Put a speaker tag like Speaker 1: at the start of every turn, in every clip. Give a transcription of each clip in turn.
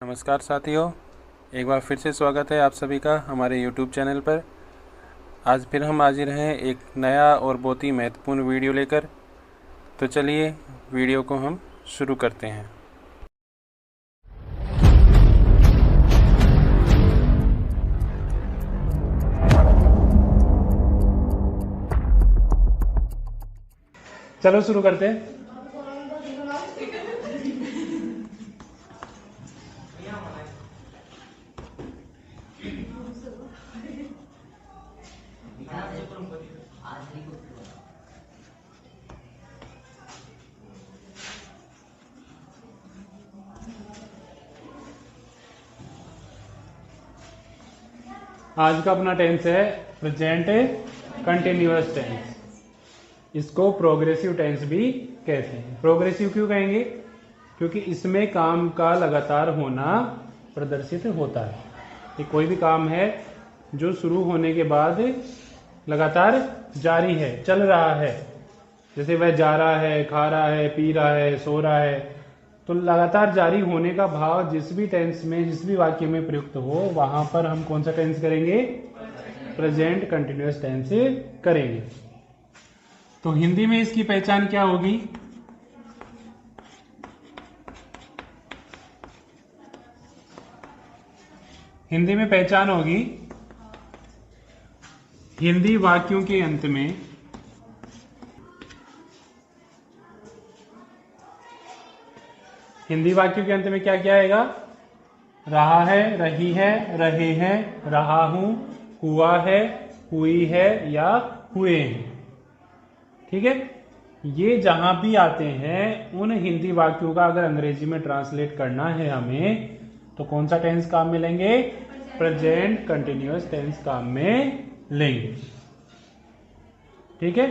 Speaker 1: नमस्कार साथियों, एक बार फिर से स्वागत है आप सभी का हमारे YouTube चैनल पर। आज फिर हम हाजिर हैं एक नया और बहुत ही महत्वपूर्ण वीडियो लेकर। तो चलिए वीडियो को हम शुरू करते हैं।
Speaker 2: चलो शुरू करते हैं। आज का अपना टेंस है प्रेजेंट कंटिन्यूअस टेंस। इसको प्रोग्रेसिव टेंस भी कहते हैं। प्रोग्रेसिव क्यों कहेंगे? क्योंकि इसमें काम का लगातार होना प्रदर्शित होता है। ये कोई भी काम है जो शुरू होने के बाद लगातार जारी है, चल रहा है। जैसे वह जा रहा है, खा रहा है, पी रहा है, सो रहा है, तो लगातार जारी होने का भाव जिस भी टेंस में, जिस भी वाक्य में प्रयुक्त हो, वहां पर हम कौन सा टेंस करेंगे? प्रेजेंट कंटिन्यूअस टेंस करेंगे। तो हिंदी में इसकी पहचान क्या होगी? हिंदी में पहचान होगी, हिंदी वाक्यों के अंत में हिंदी वाक्यों के अंत में क्या क्या आएगा? रहा है, रही है, रहे हैं, रहा हूं, हुआ है, हुई है या हुए हैं। ठीक है, ये जहां भी आते हैं उन हिंदी वाक्यों का अगर अंग्रेजी में ट्रांसलेट करना है हमें, तो कौन सा टेंस काम में लेंगे? प्रेजेंट कंटिन्यूअस टेंस काम में लेंगे। ठीक है,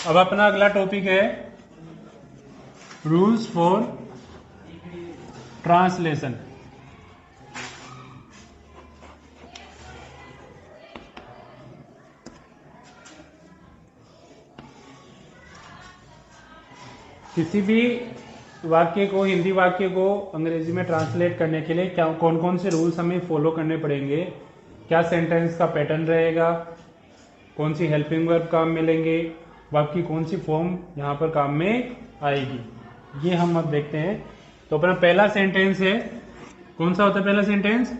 Speaker 2: अब अपना अगला टॉपिक है रूल्स फॉर ट्रांसलेशन। किसी भी वाक्य को, हिंदी वाक्य को अंग्रेजी में ट्रांसलेट करने के लिए क्या कौन कौन से रूल्स हमें फॉलो करने पड़ेंगे? क्या सेंटेंस का पैटर्न रहेगा? कौन सी हेल्पिंग वर्ब काम में लेंगे? वर्ब की कौन सी फॉर्म यहां पर काम में आएगी? ये हम अब देखते हैं। तो अपना पहला सेंटेंस है, कौन सा होता है पहला सेंटेंस?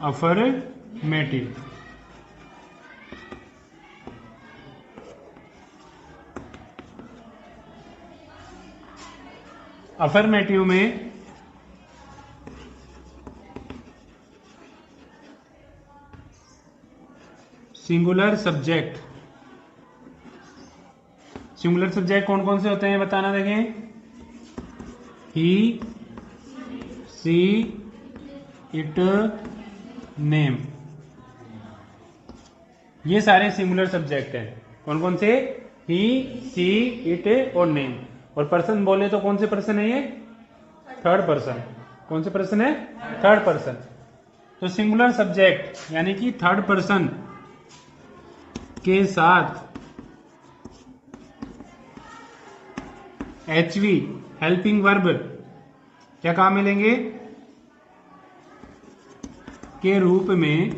Speaker 2: अफर्मेटिव। अफर्मेटिव में सिंगुलर सब्जेक्ट, सिंगुलर सब्जेक्ट कौन कौन से होते हैं बताना। देखें, ही, सी, इट, नेम, ये सारे सिंगुलर सब्जेक्ट हैं। कौन कौन से? ही, सी, इट और नेम। और पर्सन बोले तो कौन से पर्सन है ये? Third person. कौन से पर्सन है? Third person. तो सिंगुलर सब्जेक्ट यानी कि थर्ड पर्सन के साथ एचवी हेल्पिंग वर्ब क्या काम में लेंगे? के रूप में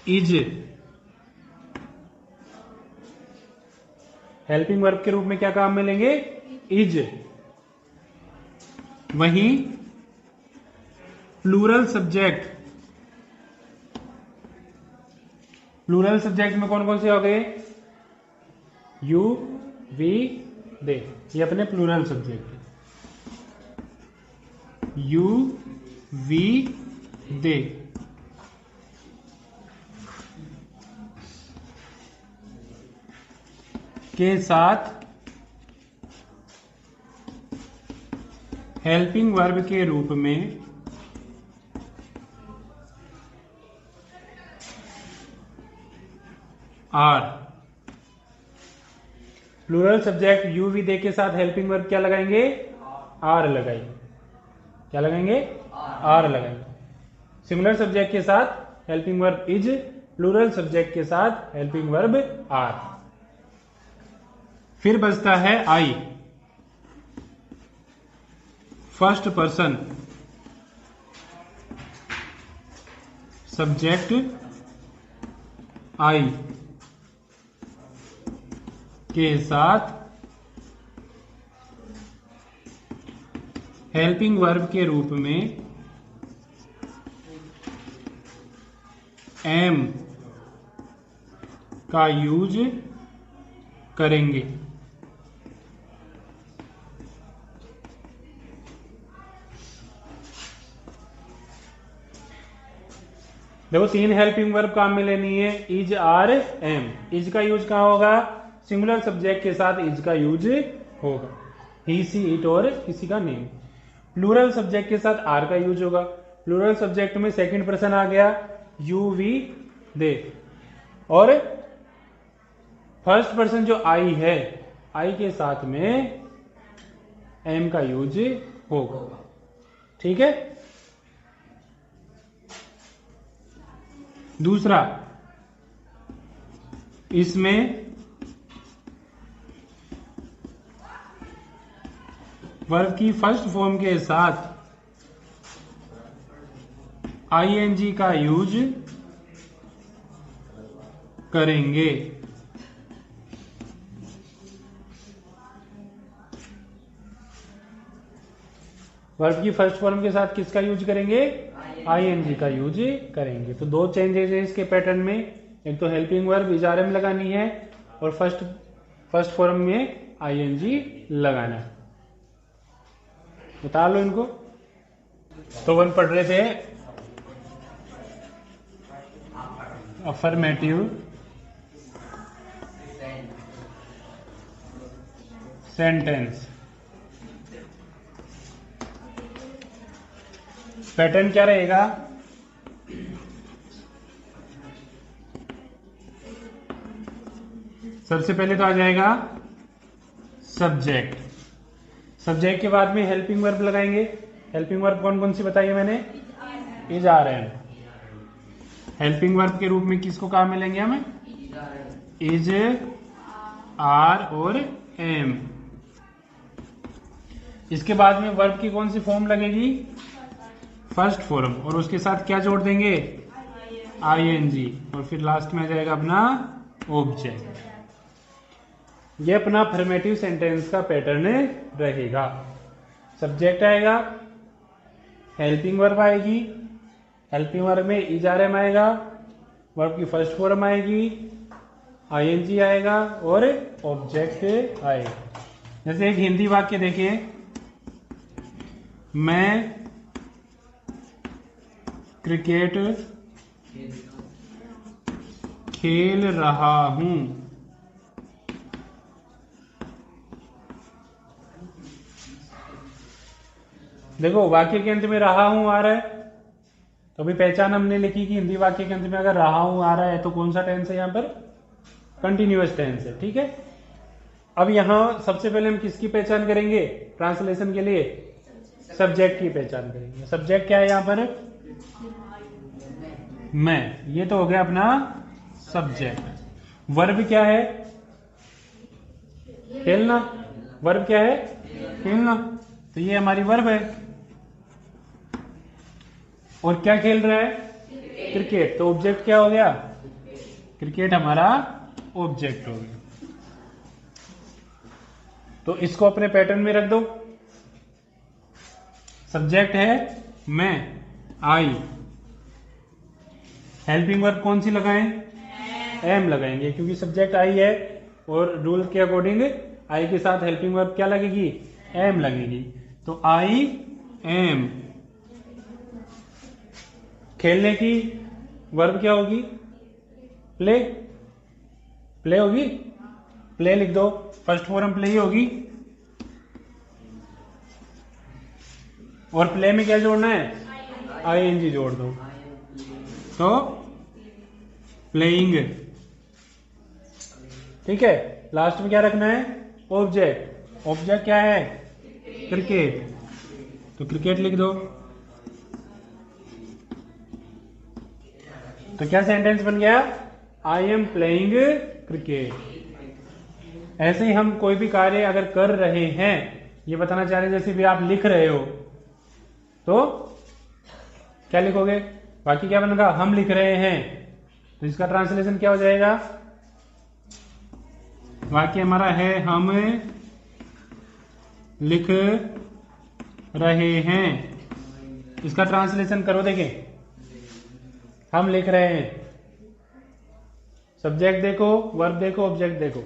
Speaker 2: इज, हेल्पिंग वर्ब के रूप में क्या काम में लेंगे? इज। वहीं प्लूरल सब्जेक्ट, प्लूरल सब्जेक्ट में कौन कौन से हो गए? यू, वी, दे, ये अपने plural subject. You, we, they. के साथ हेल्पिंग वर्ब के रूप में are. Plural subject you, we, they के साथ हेल्पिंग वर्ब क्या लगाएंगे? आर लगाएंगे। क्या लगाएंगे? आर लगाएंगे। सिंगुलर सब्जेक्ट के साथ helping verb is, plural subject के साथ हेल्पिंग वर्ब आर। फिर बचता है I, first person subject I के साथ हेल्पिंग वर्ब के रूप में एम का यूज करेंगे। देखो 3 हेल्पिंग वर्ब काम में लेनी है, इज, आर, एम। इज का यूज कहां होगा? सिंगुलर सब्जेक्ट के साथ इज का यूज होगा, ही, सी, इट और किसी का नेम। प्लूरल सब्जेक्ट के साथ आर का यूज होगा। प्लूरल सब्जेक्ट में सेकंड पर्सन आ गया, यू, वी, दे। और फर्स्ट पर्सन जो आई है, आई के साथ में एम का यूज होगा। ठीक है। दूसरा, इसमें वर्ब की फर्स्ट फॉर्म के साथ आईएनजी का यूज करेंगे। वर्ब की फर्स्ट फॉर्म के साथ किसका यूज करेंगे? आईएनजी का यूज करेंगे। तो 2 चेंजेस है इसके पैटर्न में। एक तो helping verb is, are, am लगानी है और फर्स्ट फॉर्म में आईएनजी लगाना है। बता लो इनको। तो 1 पढ़ रहे थे अफर्मेटिव सेंटेंस। पैटर्न क्या रहेगा? सबसे पहले तो आ जाएगा सब्जेक्ट। सब्जेक्ट के बाद में हेल्पिंग वर्ब लगाएंगे। हेल्पिंग वर्ब कौन कौन सी बताई है मैंने? Is, are, am. Helping verb के रूप में किसको काम में लेंगे हमें? इज, आर और एम। इसके बाद में वर्ब की कौन सी फॉर्म लगेगी? First form. और उसके साथ क्या जोड़ देंगे? आईएनजी। और फिर लास्ट में आ जाएगा अपना ऑब्जेक्ट। ये अपना अफर्मेटिव सेंटेंस का पैटर्न रहेगा। सब्जेक्ट आएगा, हेल्पिंग वर्ब आएगी, हेल्पिंग वर्ब में इज, आर, एम आएगा, वर्ब की फर्स्ट फॉर्म आएगी, आईएनजी आएगा और ऑब्जेक्ट आएगा। जैसे एक हिंदी वाक्य देखिए, मैं क्रिकेट खेल रहा हूं। देखो वाक्य के अंत में रहा हूं आ रहा है, तो अभी पहचान हमने लिखी कि हिंदी वाक्य के अंत में अगर रहा हूं आ रहा है तो कौन सा टेंस है? यहां पर कंटिन्यूअस टेंस है। ठीक है। अब यहां सबसे पहले हम किसकी पहचान करेंगे ट्रांसलेशन के लिए? सब्जेक्ट की पहचान करेंगे। सब्जेक्ट क्या है यहां पर? मैं। ये तो हो गया अपना सब्जेक्ट। वर्ब क्या है? खेलना। वर्ब क्या है? खेलना। तो ये हमारी वर्ब है। और क्या खेल रहा है? क्रिकेट। तो ऑब्जेक्ट क्या हो गया? क्रिकेट हमारा ऑब्जेक्ट हो गया। तो इसको अपने पैटर्न में रख दो। सब्जेक्ट है मैं, आई। हेल्पिंग वर्ब कौन सी लगाएं? एम लगाएंगे, क्योंकि सब्जेक्ट आई है और रूल के अकॉर्डिंग आई के साथ हेल्पिंग वर्ब क्या लगेगी? एम लगेगी। तो आई एम। खेलने की वर्ब क्या होगी? प्ले। प्ले होगी। प्ले लिख दो, फर्स्ट फॉर्म प्ले ही होगी। और प्ले में क्या जोड़ना है? आईएनजी जोड़ दो, तो प्लेइंग। ठीक है। लास्ट में क्या रखना है? ऑब्जेक्ट। ऑब्जेक्ट क्या है? क्रिकेट। तो क्रिकेट लिख दो। तो क्या सेंटेंस बन गया? I am playing cricket. ऐसे ही हम कोई भी कार्य अगर कर रहे हैं, ये बताना चाह रहे हैं, जैसे भी आप लिख रहे हो तो क्या लिखोगे, बाकी क्या बनेगा, हम लिख रहे हैं, तो इसका ट्रांसलेशन क्या हो जाएगा, वाक्य हमारा है हम लिख रहे हैं, इसका ट्रांसलेशन करो, देखें हम लिख रहे हैं, सब्जेक्ट देखो, वर्ब देखो, ऑब्जेक्ट देखो।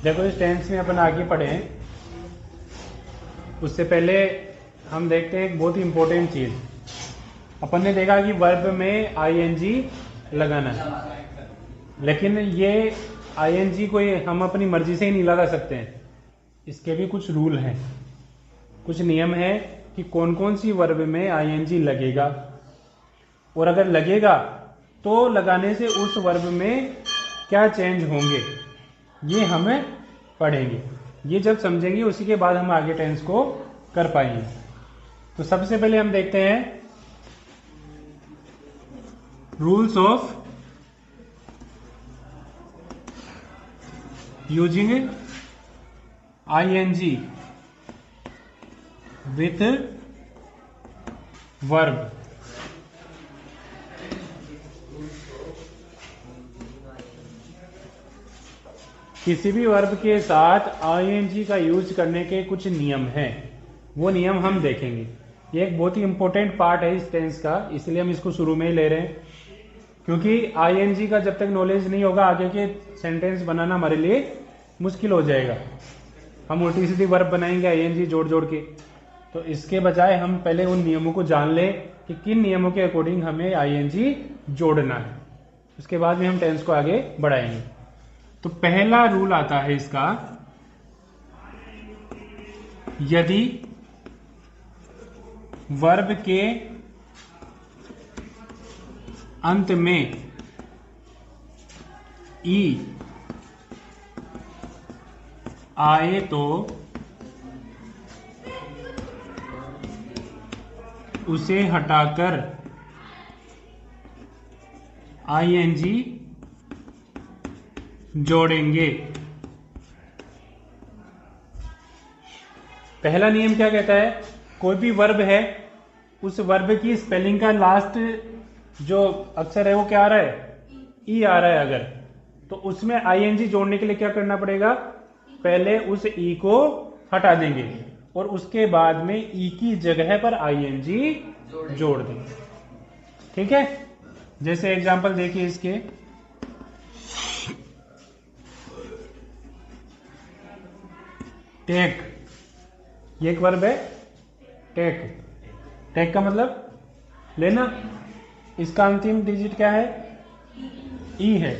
Speaker 2: देखो इस टेंस में अपन आगे पढ़े हैं, उससे पहले हम देखते हैं एक बहुत ही इंपॉर्टेंट चीज। अपन ने देखा कि वर्ब में आईएनजी लगाना है, लेकिन ये आईएनजी को हम अपनी मर्जी से ही नहीं लगा सकते हैं, इसके भी कुछ रूल हैं, कुछ नियम है कि कौन कौन सी वर्ब में आईएनजी लगेगा, और अगर लगेगा तो लगाने से उस वर्ब में क्या चेंज होंगे, ये हमें पढ़ेंगे। ये जब समझेंगे उसी के बाद हम आगे टेंस को कर पाएंगे। तो सबसे पहले हम देखते हैं rules of using ING with verb. किसी भी वर्ब के साथ आईएनजी का यूज करने के कुछ नियम हैं, वो नियम हम देखेंगे। ये एक बहुत ही इंपॉर्टेंट पार्ट है इस टेंस का, इसलिए हम इसको शुरू में ही ले रहे हैं, क्योंकि आईएनजी का जब तक नॉलेज नहीं होगा आगे के सेंटेंस बनाना हमारे लिए मुश्किल हो जाएगा। हम उल्टी सीधी वर्ब बनाएंगे आईएनजी जोड़ जोड़ के, तो इसके बजाय हम पहले उन नियमों को जान लें कि किन नियमों के अकॉर्डिंग हमें आईएनजी जोड़ना है, उसके बाद में हम टेंस को आगे बढ़ाएंगे। तो पहला रूल आता है इसका, यदि वर्ब के अंत में ई आए तो उसे हटाकर आईएनजी जोड़ेंगे। पहला नियम क्या कहता है, कोई भी वर्ब है उस वर्ब की स्पेलिंग का लास्ट जो अक्षर है वो क्या आ रहा है, ई आ रहा है अगर, तो उसमें आईएनजी जोड़ने के लिए क्या करना पड़ेगा, पहले उस ई को हटा देंगे और उसके बाद में ई की जगह पर आईएनजी जोड़ देंगे। ठीक है, जैसे एग्जांपल देखिए इसके, टेक, ये एक वर्ब है टेक, टेक का मतलब लेना, इसका अंतिम डिजिट क्या है, ई है।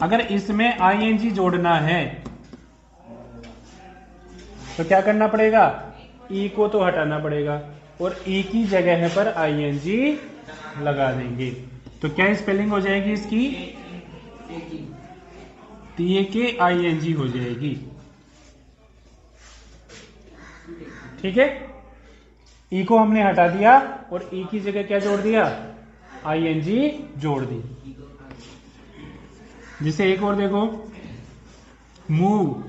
Speaker 2: अगर इसमें आईएनजी जोड़ना है तो क्या करना पड़ेगा, ई को तो हटाना पड़ेगा और ई की जगह पर आईएनजी लगा देंगे। तो क्या स्पेलिंग हो जाएगी इसकी, टी के आईएनजी हो जाएगी। ठीक है, ई को हमने हटा दिया और ई की जगह क्या जोड़ दिया, आईएनजी जोड़ दी। जिसे एक और देखो, मूव,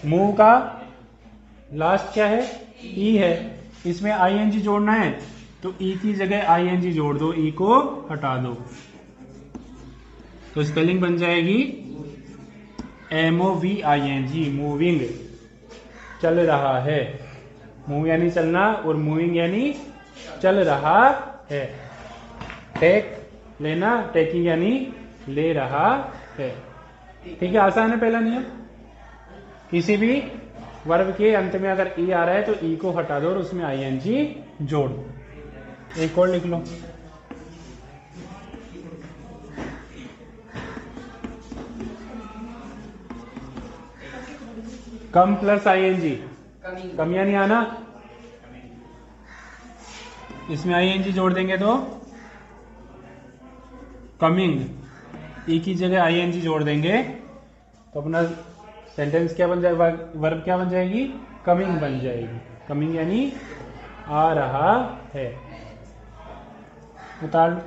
Speaker 2: मूव का लास्ट क्या है, ई है, इसमें आईएनजी जोड़ना है तो ई की जगह आईएनजी जोड़ दो, ई को हटा दो, तो स्पेलिंग बन जाएगी MOVING, मूविंग, चल रहा है। मूव यानी चलना और मूविंग यानी चल रहा है। टेक लेना, टेकिंग यानी ले रहा है। ठीक है, आसान है पहला नियम। किसी भी वर्ब के अंत में अगर ई आ रहा है तो ई को हटा दो और उसमें आईएनजी जोड़ दो। एक और लिख लो, कम प्लस आईएनजी, कम यानी आना, इसमें आईएनजी जोड़ देंगे तो कमिंग, ई की जगह आईएनजी जोड़ देंगे तो अपना सेंटेंस क्या बन जाएगा, वर्ब क्या बन जाएगी, कमिंग बन जाएगी। कमिंग यानी आ रहा है। उतार लो।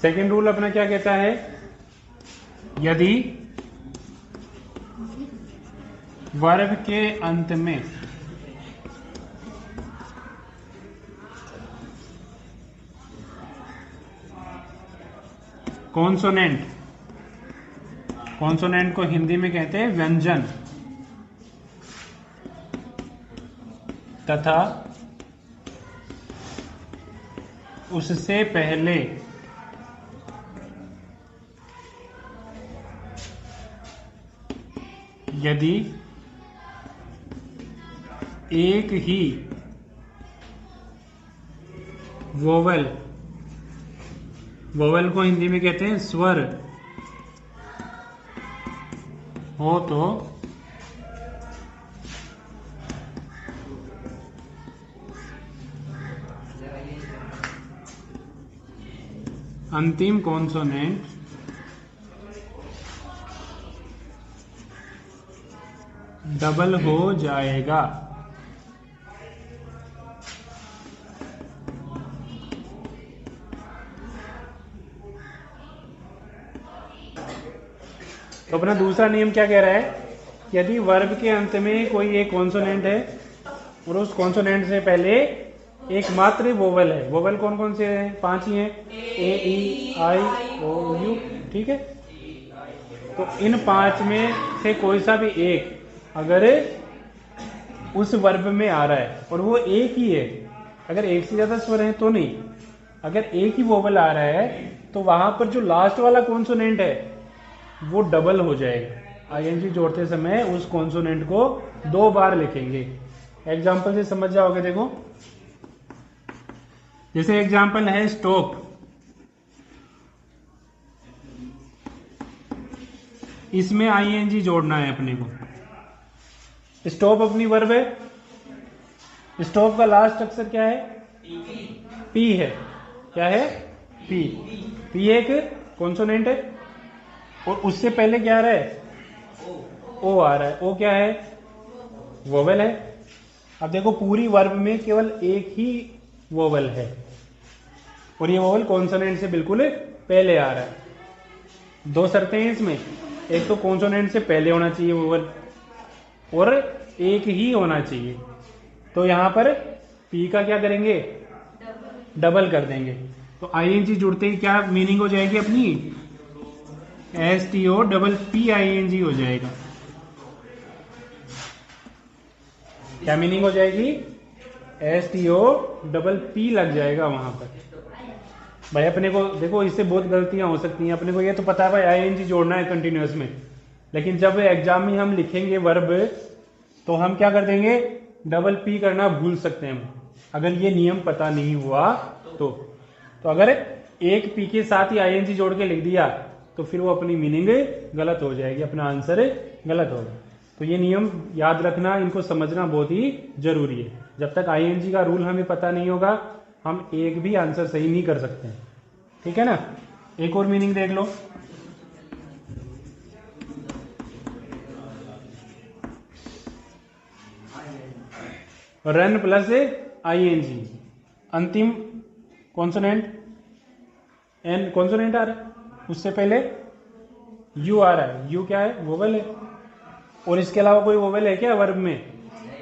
Speaker 2: सेकेंड रूल अपना क्या कहता है, यदि वर्ब के अंत में कॉन्सोनेंट, कॉन्सोनेंट को हिंदी में कहते हैं व्यंजन, तथा उससे पहले यदि एक ही वोवेल, वोवेल को हिंदी में कहते हैं स्वर, हो तो अंतिम कॉन्सोनेंट डबल हो जाएगा। तो अपना दूसरा नियम क्या कह रहा है, यदि वर्ब के अंत में कोई एक कॉन्सोनेंट है और उस कॉन्सोनेंट से पहले एकमात्र वोवेल है, वोवेल कौन कौन से हैं, 5 ही हैं, ए ई आई ओ यू, ठीक है। तो इन 5 में से कोई सा भी एक अगर उस वर्ब में आ रहा है और वो एक ही है, अगर एक से ज्यादा स्वर है तो नहीं, अगर एक ही वोवेल आ रहा है तो वहां पर जो लास्ट वाला कॉन्सोनेंट है वो डबल हो जाएगा। आईएनजी जोड़ते समय उस कॉन्सोनेंट को 2 बार लिखेंगे। एग्जाम्पल से समझ जाओगे, देखो जैसे एग्जाम्पल है स्टॉप, इसमें आईएनजी जोड़ना है अपने को। स्टॉप अपनी वर्ब है, स्टॉप का लास्ट अक्षर क्या है, पी है, क्या है, पी, पी एक कॉन्सोनेंट है और उससे पहले क्या आ रहा है, ओ आ रहा है, ओ क्या है, वोवेल है। अब देखो पूरी वर्ब में केवल एक ही वोवेल है और ये वोवेल कॉन्सोनेंट से बिल्कुल पहले आ रहा है। 2 शर्तें हैं इसमें, एक तो कॉन्सोनेंट से पहले होना चाहिए वोवेल और एक ही होना चाहिए। तो यहां पर पी का क्या करेंगे, डबल कर देंगे। तो आईएनजी जुड़ते ही क्या मीनिंग हो जाएगी अपनी, STO डबल PING हो जाएगा। क्या मीनिंग हो जाएगी, STO डबल P लग जाएगा वहां पर। भाई अपने को देखो इससे बहुत गलतियां हो सकती हैं, अपने को ये तो पता है भाई आईएनजी जोड़ना है कंटिन्यूअस में, लेकिन जब एग्जाम में हम लिखेंगे वर्ब तो हम क्या कर देंगे, डबल पी करना भूल सकते हैं हम, अगर ये नियम पता नहीं हुआ तो अगर एक पी के साथ ही आईएनजी जोड़ के लिख दिया तो फिर वो अपनी मीनिंग गलत हो जाएगी, अपना आंसर गलत होगा। तो ये नियम याद रखना, इनको समझना बहुत ही जरूरी है। जब तक आईएनजी का रूल हमें पता नहीं होगा हम एक भी आंसर सही नहीं कर सकते हैं, ठीक है ना। एक और मीनिंग देख लो, रन प्लस आईएनजी, अंतिम कॉन्सोनेंट एन कॉन्सोनेंट आ रहा है, उससे पहले यू आ रहा है, यू क्या है, वोवेल है, और इसके अलावा कोई वोवेल है क्या वर्ब में,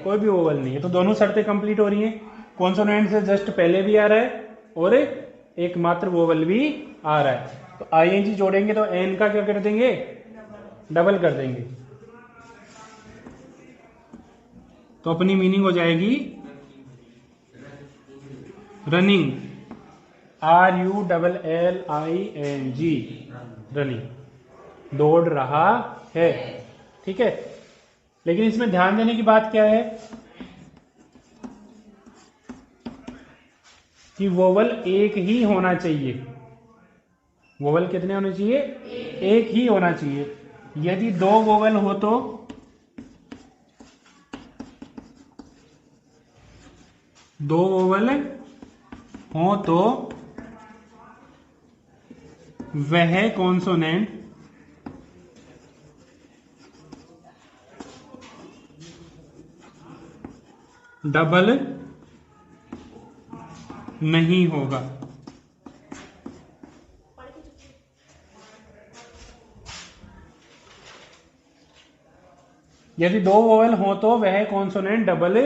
Speaker 2: कोई भी वोवेल नहीं है। तो दोनों शर्तें कंप्लीट हो रही हैं, कॉन्सोनेंट से जस्ट पहले भी आ रहा है और एक मात्र वोवेल भी आ रहा है। तो आईएनजी जोड़ेंगे तो एन का क्या कर देंगे, डबल कर देंगे। तो अपनी मीनिंग हो जाएगी रनिंग, RULLING, रनिंग, दौड़ रहा है, ठीक है। लेकिन इसमें ध्यान देने की बात क्या है कि वोवल एक ही होना चाहिए। वोवल कितने होने चाहिए, एक ही होना चाहिए। यदि 2 वोवल हो तो वह कॉन्सोनेंट डबल नहीं होगा। यदि दो वोवेल हो तो वह कॉन्सोनेंट डबल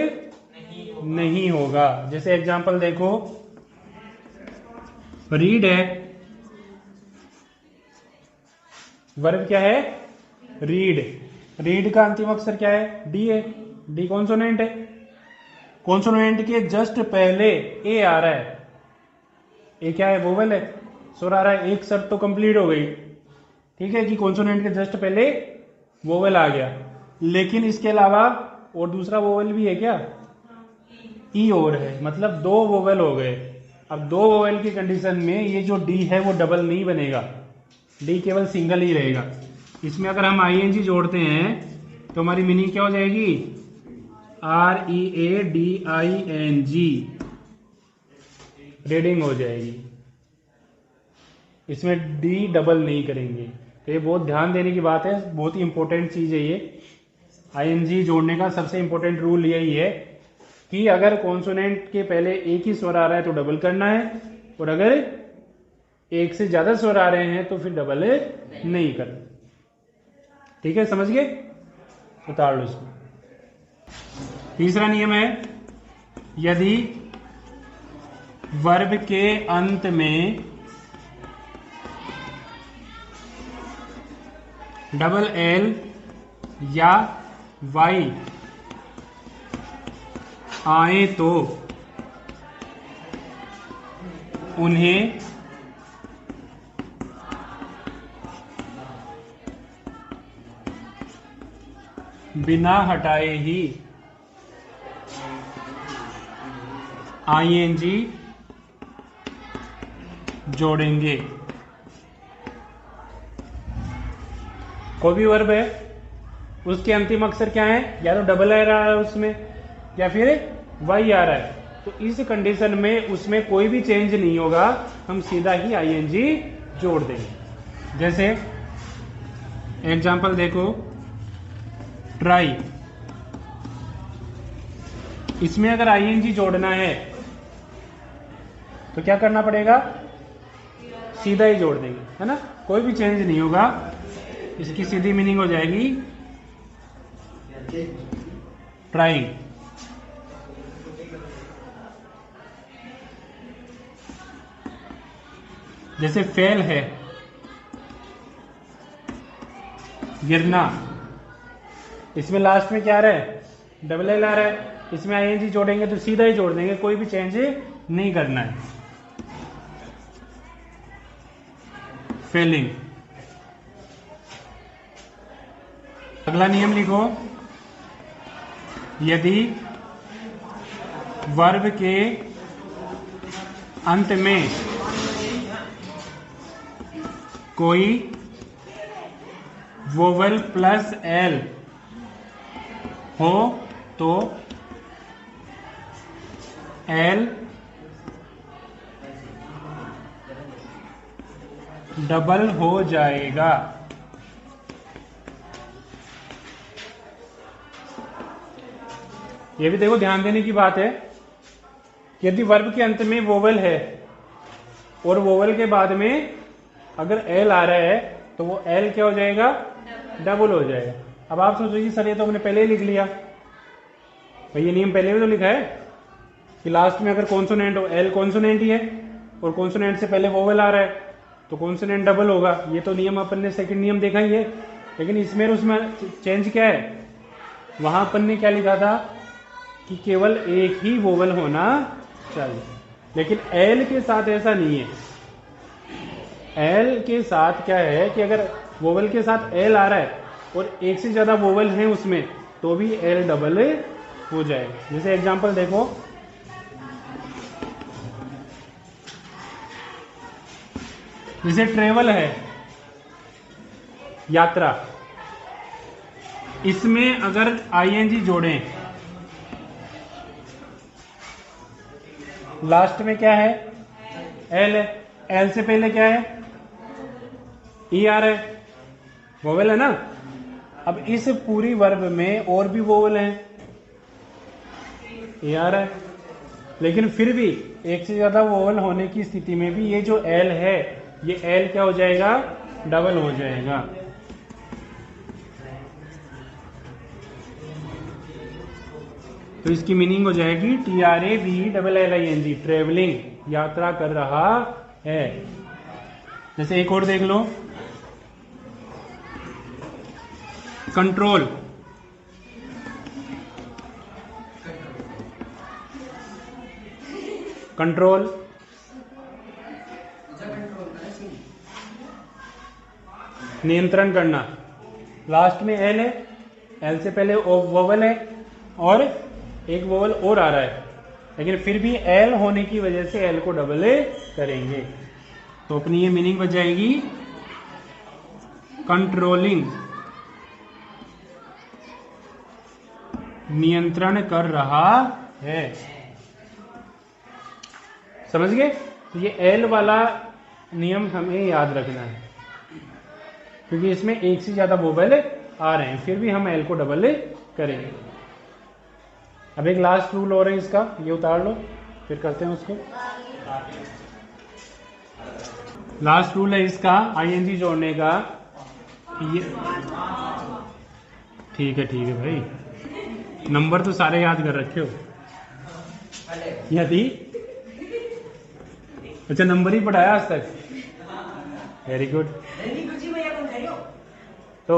Speaker 2: नहीं होगा। जैसे एग्जांपल देखो, रीड है, वर्ब क्या है? रीड। रीड का अंतिम अक्षर क्या है? डी है। डी कॉन्सोनेंट है। कॉन्सोनेंट के जस्ट पहले ए आ रहा है। ए क्या है? वोवेल है, स्वर आ रहा है। एक शर्त तो कंप्लीट हो गई, ठीक है, कि कॉन्सोनेंट के जस्ट पहले वोवेल आ गया। लेकिन इसके अलावा और दूसरा वोवेल भी है क्या? ई और है, मतलब दो वोवेल हो गए। अब दो वोवेल की कंडीशन में ये जो डी है वो डबल नहीं बनेगा, डी केवल सिंगल ही रहेगा। इसमें अगर हम आईएनजी जोड़ते हैं तो हमारी मीनिंग क्या हो जाएगी? READING, रीडिंग हो जाएगी। इसमें डी डबल नहीं करेंगे। तो ये बहुत ध्यान देने की बात है, बहुत ही इंपॉर्टेंट चीज है ये। आईएनजी जोड़ने का सबसे इंपॉर्टेंट रूल यही है कि अगर कॉन्सोनेंट के पहले एक ही स्वर आ रहा है तो डबल करना है, और अगर एक से ज्यादा स्वर आ रहे हैं तो फिर डबल नहीं करना। ठीक है, समझ गए? उतार लो इसको। तीसरा नियम है, यदि वर्ब के अंत में डबल एल या वाई आए तो उन्हें बिना हटाए ही आईएनजी जोड़ेंगे। कोई भी वर्ब है, उसके अंतिम अक्षर क्या है? या तो डबल आ रहा है उसमें, या फिर वाई आ रहा है। तो इस कंडीशन में उसमें कोई भी चेंज नहीं होगा, हम सीधा ही आईएनजी जोड़ देंगे। जैसे एग्जांपल देखो, ट्राई। इसमें अगर आईएनजी जोड़ना है तो क्या करना पड़ेगा? सीधा ही जोड़ देंगे, है ना, कोई भी चेंज नहीं होगा। इसकी सीधी मीनिंग हो जाएगी ट्राइंग। जैसे फेल है, गिरना। इसमें लास्ट में क्या आ रहा है? डबल एल आ रहा है। इसमें आईएनजी जोड़ेंगे तो सीधा ही जोड़ देंगे, कोई भी चेंज नहीं करना है। फेलिंग। अगला नियम लिखो, यदि वर्ब के अंत में कोई वोवेल प्लस एल हो तो एल डबल हो जाएगा। ये भी देखो, ध्यान देने की बात है, यदि वर्ब के अंत में वोवेल है और वोवेल के बाद में अगर एल आ रहा है तो वो एल क्या हो जाएगा? डबल हो जाएगा। अब आप सोचोगे सर ये तो हमने पहले ही लिख लिया। भाई ये नियम पहले भी तो लिखा है कि लास्ट में अगर कॉन्सोनेंट हो, एल कॉन्सोनेंट ही है और कॉन्सोनेंट से पहले वोवेल आ रहा है तो कॉन्सोनेंट डबल होगा। ये तो नियम अपन ने सेकंड नियम देखा ही है। लेकिन इसमें उसमें चेंज क्या है? वहां अपन ने क्या लिखा था कि केवल एक ही वोवेल होना चाहिए, लेकिन एल के साथ ऐसा नहीं है। एल के साथ क्या है कि अगर वोवेल के साथ एल आ रहा है और एक से ज्यादा वोवेल है उसमें तो भी एल डबल हो जाएगा। जैसे एग्जांपल देखो, जैसे ट्रेवल है, यात्रा। इसमें अगर आईएनजी जोड़ें, लास्ट में क्या है? एल है। एल से पहले क्या है? ई आ रहा है, वोवेल है ना। अब इस पूरी वर्ब में और भी वोवेल हैं, ए आ रहा है। लेकिन फिर भी एक से ज्यादा वोवल होने की स्थिति में भी ये जो एल है, ये एल क्या हो जाएगा, डबल हो जाएगा। तो इसकी मीनिंग हो जाएगी TRAVELLING, ट्रेवलिंग, यात्रा कर रहा है। जैसे एक और देख लो, कंट्रोल। कंट्रोल नियंत्रण करना। लास्ट में एल है, एल से पहले वोवल है और एक वोवल और आ रहा है, लेकिन फिर भी एल होने की वजह से एल को डबल करेंगे। तो अपनी ये मीनिंग बच जाएगी कंट्रोलिंग, नियंत्रण कर रहा है। समझ गए? तो ये एल वाला नियम हमें याद रखना है, क्योंकि इसमें एक से ज्यादा वोवेल आ रहे हैं, फिर भी हम एल को डबल करेंगे। अब एक लास्ट रूल और है इसका, ये उतार लो फिर करते हैं उसको। लास्ट रूल है इसका आईएनजी जोड़ने का। ये ठीक है भाई, नंबर तो सारे याद कर रखे हो। यदि अच्छा नंबर ही पढ़ाया आज तक, वेरी गुड। तो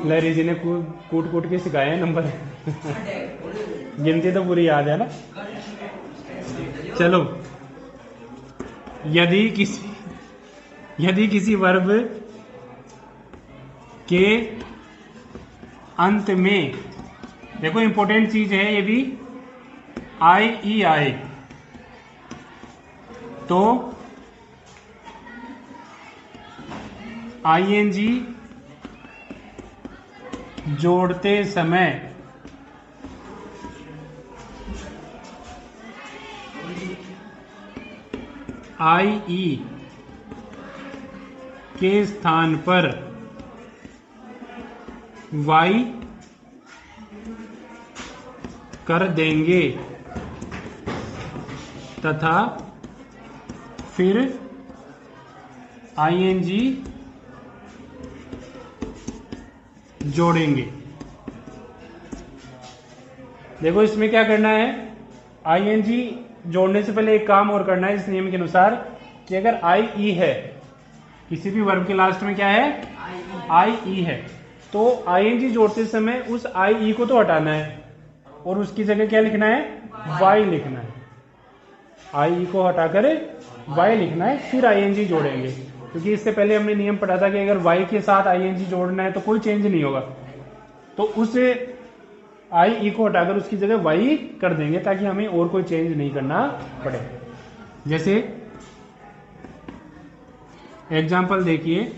Speaker 2: लहरी जी ने कूट कूट के सिखाए हैं नंबर गिनती तो पूरी याद है ना। चलो, यदि किसी वर्ब के अंत में, देखो इंपॉर्टेंट चीज है ये भी, आई ई आए, तो आईएनजी जोड़ते समय आई ई के स्थान पर वाई कर देंगे तथा फिर आईएनजी जोड़ेंगे। देखो इसमें क्या करना है, आईएनजी जोड़ने से पहले एक काम और करना है इस नियम के अनुसार, कि अगर आई ई है, किसी भी वर्ब के लास्ट में क्या है, आई ई है, तो आईएनजी जोड़ते समय उस आई ई को तो हटाना है और उसकी जगह क्या लिखना है, वाई लिखना है। आई ई को हटाकर वाई लिखना है, फिर आईएनजी जोड़ेंगे। क्योंकि इससे पहले हमने नियम पढ़ा था कि अगर वाई के साथ आईएनजी जोड़ना है तो कोई चेंज नहीं होगा, तो उस आई ई को हटाकर उसकी जगह वाई कर देंगे ताकि हमें और कोई चेंज नहीं करना पड़े। जैसे एग्जाम्पल देखिए,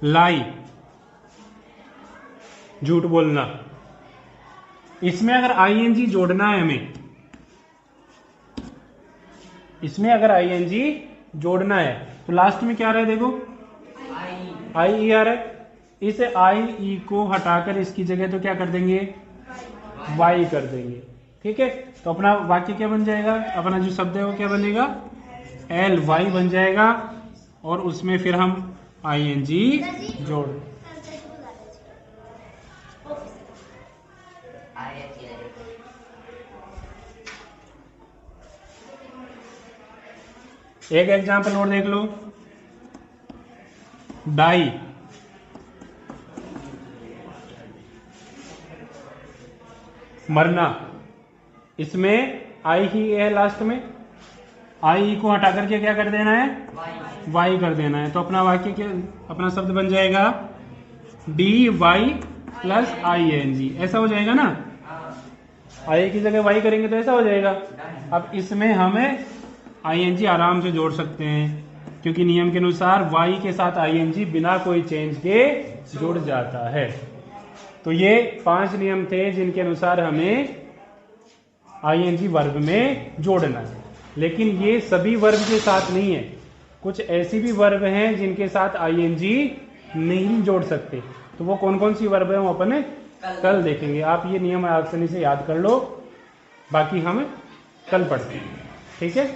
Speaker 2: लाई, झूठ बोलना, इसमें अगर आईएनजी जोड़ना है हमें, इसमें अगर आईएनजी जोड़ना है तो लास्ट में क्या आ रहा है, देखो आई ई आ रहा है, इस आई ई को हटाकर इसकी जगह तो क्या कर देंगे, वाई कर देंगे। ठीक है, तो अपना वाक्य क्या बन जाएगा, अपना जो शब्द है वो क्या बनेगा, एल वाई बन जाएगा, और उसमें फिर हम आईएनजी जोड़, एक एग्जाम्पल और देख लो, डाई, मरना, इसमें आई ही है लास्ट में, आई को हटा करके क्या कर देना है, वाई कर देना है। तो अपना वाक्य क्या, अपना शब्द बन जाएगा D Y plus I N G, ऐसा हो जाएगा ना। आई की जगह वाई करेंगे तो ऐसा हो जाएगा। अब इसमें हमें आईएनजी आराम से जोड़ सकते हैं, क्योंकि नियम के अनुसार वाई के साथ आईएनजी बिना कोई चेंज के जुड़ जाता है। तो ये 5 नियम थे जिनके अनुसार हमें आईएनजी वर्ब में जोड़ना है। लेकिन ये सभी वर्ब के साथ नहीं है, कुछ ऐसी भी वर्ब हैं जिनके साथ आईएनजी नहीं जोड़ सकते। तो वो कौन कौन सी वर्ब है हम अपने कल देखेंगे। आप ये नियम आसानी से याद कर लो, बाकी हम कल पढ़ते हैं। ठीक है।